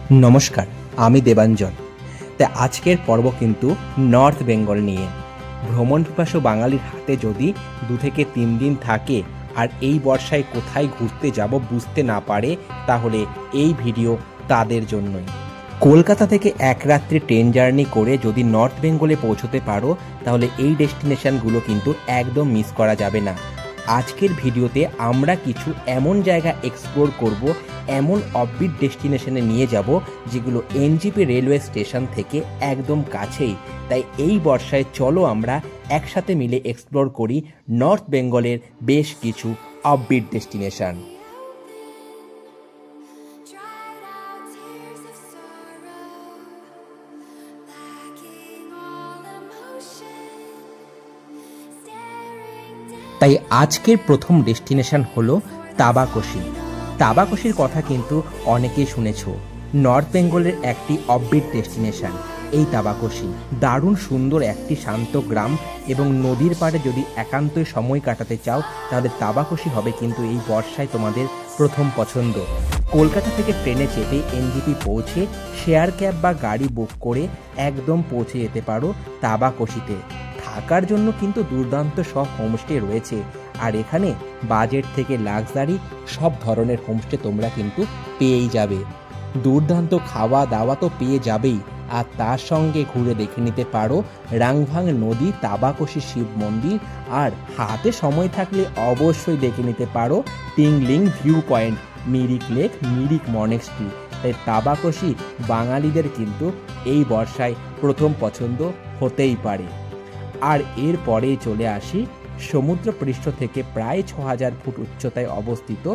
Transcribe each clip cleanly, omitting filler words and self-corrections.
নমস্কার, আমি দেবাঞ্জন। তাই আজকের পর্ব কিন্তু নর্থ বেঙ্গল নিয়ে। ভ্রমণ পিপাসু বাঙালির হাতে যদি 2 থেকে 3 দিন থাকে আর এই বর্ষায় কোথায় ঘুরতে যাব বুঝতে না পারে, তাহলে এই ভিডিও তাদের জন্যই। কলকাতা থেকে এক রাত্রি ট্রেন জার্নি করে যদি নর্থ বেঙ্গলে পৌঁছতে পারো, তাহলে এই ডেস্টিনেশনগুলো কিন্তু একদম মিস করা যাবে না। আজকের ভিডিওতে আমরা কিছু এমন জায়গা এক্সপ্লোর করব, এমন অফবিট ডেস্টিনেশনে নিয়ে যাব যেগুলো এনজিপি রেলওয়ে স্টেশন থেকে একদম কাছেই। তাই এই বর্ষায় চলো আমরা একসাথে মিলে এক্সপ্লোর করি নর্থ বেঙ্গলের বেশ কিছু অফবিট ডেস্টিনেশন। তাই আজকের প্রথম ডেস্টিনেশন হলো তাবাকোশি। তাবাকোশির কথা কিন্তু অনেকেই শুনেছ। নর্থ বেঙ্গলের একটি অফবিট ডেস্টিনেশন এই তাবাকোশি। দারুণ সুন্দর একটি শান্ত গ্রাম এবং নদীর পাড়ে যদি একান্তই সময় কাটাতে চাও, তাহলে তাবাকোশি হবে কিন্তু এই বর্ষায় তোমাদের প্রথম পছন্দ। কলকাতা থেকে ট্রেনে চেপে এনজিপি পৌঁছে শেয়ার ক্যাব বা গাড়ি বুক করে একদম পৌঁছে যেতে পারো তাবাকোশিতে। থাকার জন্য কিন্তু দুর্দান্ত সব হোমস্টে রয়েছে, আর এখানে বাজেট থেকে লাক্সারি সব ধরনের হোমস্টে তোমরা কিন্তু পেয়েই যাবে। দুর্দান্ত খাওয়া দাওয়া তো পেয়ে যাবেই, আর তার সঙ্গে ঘুরে দেখে নিতে পারো রাংভাং নদী, তাবাকোশি শিব মন্দির, আর হাতে সময় থাকলে অবশ্যই দেখে নিতে পারো tingling view point, Mirik lake, Mirik monastery. তাই তাবাকোশি বাঙালিদের কিন্তু এই বর্ষায় প্রথম পছন্দ হতেই পারে। আর এর পরেই চলে আসি সমুদ্রপৃষ্ঠ থেকে প্রায় 6000 ফুট উচ্চতায় অবস্থিত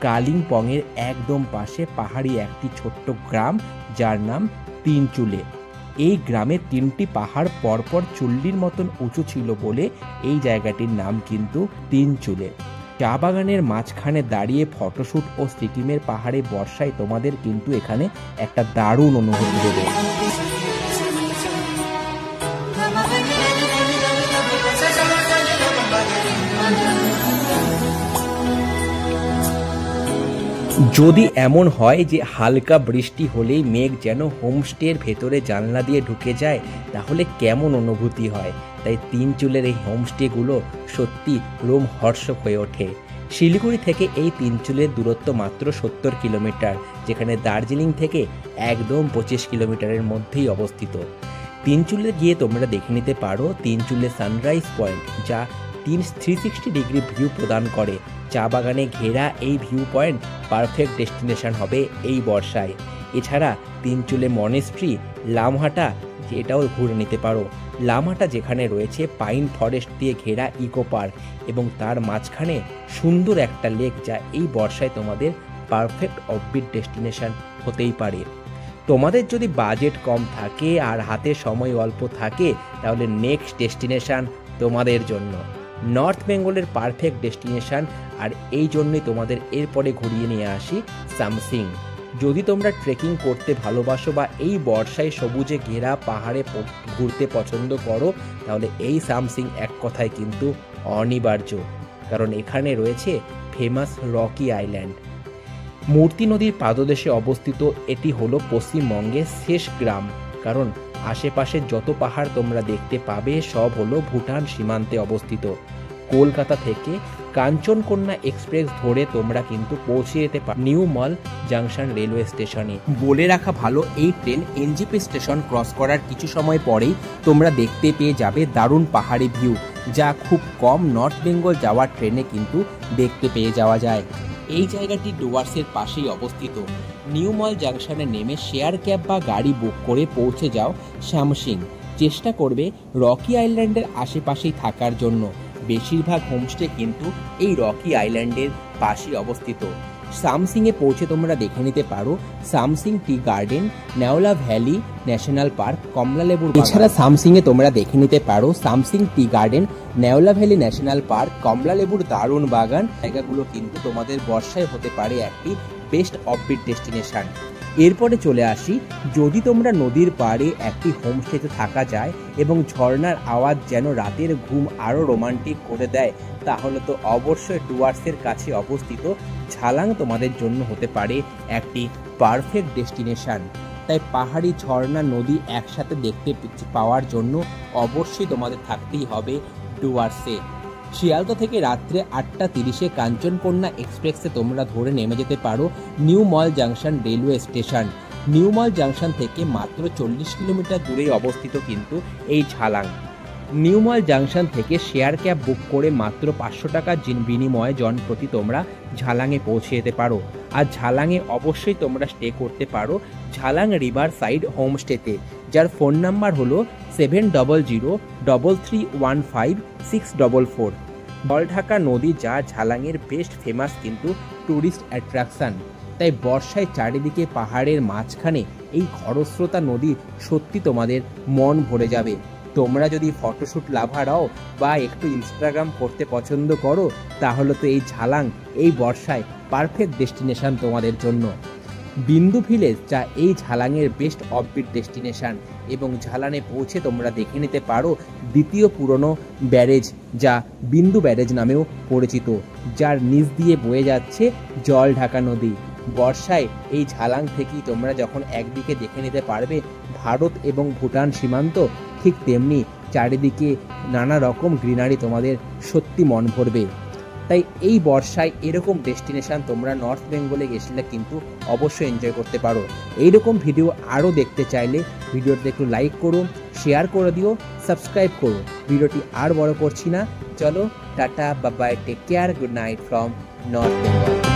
কালিম্পংয়ের একদম পাশে পাহাড়ি একটি ছোট্ট গ্রাম, যার নাম তিনচুলে। এই গ্রামে 3টি পাহাড় পরপর চুল্লির মতন উঁচু ছিল বলে এই জায়গাটির নাম কিন্তু তিনচুলে। চা বাগানের মাঝখানে দাঁড়িয়ে ফটোশ্যুট ও সিকিমের পাহাড়ে বর্ষায় তোমাদের কিন্তু এখানে একটা দারুণ অনুভূতি দেবে। যদি এমন হয় যে হালকা বৃষ্টি হলেই মেঘ যেন হোমস্টের ভেতরে জানলা দিয়ে ঢুকে যায়, তাহলে কেমন অনুভূতি হয়। তাই তিনচুলের এই হোমস্টেগুলো সত্যি রোমহর্ষক হয়ে ওঠে। শিলিগুড়ি থেকে এই তিনচুলের দূরত্ব মাত্র 70 কিলোমিটার, যেখানে দার্জিলিং থেকে একদম 25 কিলোমিটারের মধ্যেই অবস্থিত। তিনচুলে গিয়ে তোমরা দেখে নিতে পারো তিনচুলে সানরাইজ পয়েন্ট, যা 360 ডিগ্রি ভিউ প্রদান করে। চা বাগানে ঘেরা এই ভিউ পয়েন্ট পারফেক্ট ডেস্টিনেশন হবে এই বর্ষায়। এছাড়া তিনচুলে মনেস্ট্রি, লামহাটা, এটাও ঘুরে নিতে পারো। লামহাটা যেখানে রয়েছে পাইন ফরেস্ট দিয়ে ঘেরা ইকো পার্ক এবং তার মাঝখানে সুন্দর একটা লেক, যা এই বর্ষায় তোমাদের পারফেক্ট অফবিট ডেস্টিনেশন হতেই পারে। তোমাদের যদি বাজেট কম থাকে আর হাতে সময় অল্প থাকে, তাহলে নেক্সট ডেস্টিনেশন তোমাদের জন্য নর্থ বেঙ্গলের পারফেক্ট ডেস্টিনেশন। আর এই জন্যই তোমাদের এরপরে ঘুরিয়ে নিয়ে আসি সামসিং। যদি তোমরা ট্রেকিং করতে ভালোবাসো বা এই বর্ষায় সবুজে ঘেরা পাহাড়ে ঘুরতে পছন্দ করো, তাহলে এই সামসিং এক কথায় কিন্তু অনিবার্য, কারণ এখানে রয়েছে ফেমাস রকি আইল্যান্ড। মূর্তি নদীর পাদদেশে অবস্থিত এটি হলো পশ্চিমবঙ্গের শেষ গ্রাম, কারণ আশেপাশে যত পাহাড় তোমরা দেখতে পাবে সব হলো ভুটান সীমান্তে অবস্থিত। কলকাতা থেকে কাঞ্চনকন্যা এক্সপ্রেস ধরে তোমরা কিন্তু পৌঁছে যেতে পারো নিউ মল জাংশন রেলওয়ে স্টেশনে। বলে রাখা ভালো, এই ট্রেন এনজিপি স্টেশন ক্রস করার কিছু সময় পরেই তোমরা দেখতে পেয়ে যাবে দারুণ পাহাড়ি ভিউ, যা খুব কম নর্থ বেঙ্গল যাওয়ার ট্রেনে কিন্তু দেখতে পেয়ে যাওয়া যায়। এই জায়গাটি ডুয়ার্সের পাশেই অবস্থিত। নিউ মল জাংশনে নেমে শেয়ার ক্যাব বা গাড়ি বুক করে পৌঁছে যাও সামসিং। চেষ্টা করবে রকি আইল্যান্ডের আশেপাশেই থাকার জন্য। বেশিরভাগ হোমস্টে কিন্তু এই রকি আইল্যান্ডের পাশেই অবস্থিত। সামসিংয়ে পৌঁছে তোমরা দেখে নিতে পারো Samsing tea garden, Neora valley national park, কমলালেবুর। এছাড়া সামসিংয়ে তোমরা দেখে নিতে পারো Samsing tea garden, Neora valley national park, কমলালেবুর দারুণ বাগান। জায়গাগুলো কিন্তু তোমাদের বর্ষায় হতে পারে একটি বেস্ট অফবিট ডেস্টিনেশন। এরপরে চলে আসি, যদি তোমরা নদীর পাড়ে একটি হোমস্টেতে থাকা যায় এবং ঝর্ণার আওয়াজ যেন রাতের ঘুম আরও রোমান্টিক করে দেয়, তাহলে তো অবশ্যই ডুয়ার্সের কাছে অবস্থিত ঝালাং তোমাদের জন্য হতে পারে একটি পারফেক্ট ডেস্টিনেশন। তাই পাহাড়ি ঝর্ণা নদী একসাথে দেখতে পাওয়ার জন্য অবশ্যই তোমাদের থাকতেই হবে ডুয়ার্সে। শিয়ালদা থেকে রাত্রে 8:30 কাঞ্চনকন্যা এক্সপ্রেসে তোমরা ধরে নেমে যেতে পারো নিউ মল জাংশন রেলওয়ে স্টেশন। নিউ মল জাংশন থেকে মাত্র 40 কিলোমিটার দূরেই অবস্থিত কিন্তু এই ঝালাং। নিউ মল জাংশন থেকে শেয়ার ক্যাব বুক করে মাত্র 500 টাকার বিনিময়ে জনপ্রতি তোমরা ঝালাংয়ে পৌঁছে যেতে পারো। আর ঝালাংয়ে অবশ্যই তোমরা স্টে করতে পারো ঝালাং রিভার সাইড হোমস্টেতে, যার ফোন নাম্বার হলো 7003315644। জলঢাকা নদী যা ঝালাংয়ের বেস্ট ফেমাস কিন্তু ট্যুরিস্ট অ্যাট্রাকশন। তাই বর্ষায় চারিদিকে পাহাড়ের মাঝখানে এই খরস্রোতা নদী সত্যি তোমাদের মন ভরে যাবে। তোমরা যদি ফটোশ্যুট লাভার হও বা একটু ইনস্টাগ্রাম করতে পছন্দ করো, তাহলে তো এই ঝালাং এই বর্ষায় পারফেক্ট ডেস্টিনেশন তোমাদের জন্য। বিন্দু ভিলেজ যা এই ঝালাংয়ের বেস্ট অফবিট ডেস্টিনেশন, এবং ঝালানে পৌঁছে তোমরা দেখে নিতে পারো দ্বিতীয় পুরনো ব্যারেজ যা বিন্দু ব্যারেজ নামেও পরিচিত, যার নিচ দিয়ে বয়ে যাচ্ছে জলঢাকা নদী। বর্ষায় এই ঝালাং থেকেই তোমরা যখন একদিকে দেখে নিতে পারবে ভারত এবং ভুটান সীমান্ত, ঠিক তেমনি চারিদিকে নানা রকম গ্রিনারি তোমাদের সত্যি মন ভরবে। তাই এই বর্ষায় এরকম ডেস্টিনেশন তোমরা নর্থ বেঙ্গলে গেছিলে কিন্তু অবশ্যই এনজয় করতে পারো। এইরকম ভিডিও আরও দেখতে চাইলে ভিডিওতে একটু লাইক করো, শেয়ার করে দিও, সাবস্ক্রাইব করো। ভিডিওটি আর বড় করছি না, চলো tata, bye bye, take care, good night from North Bengal.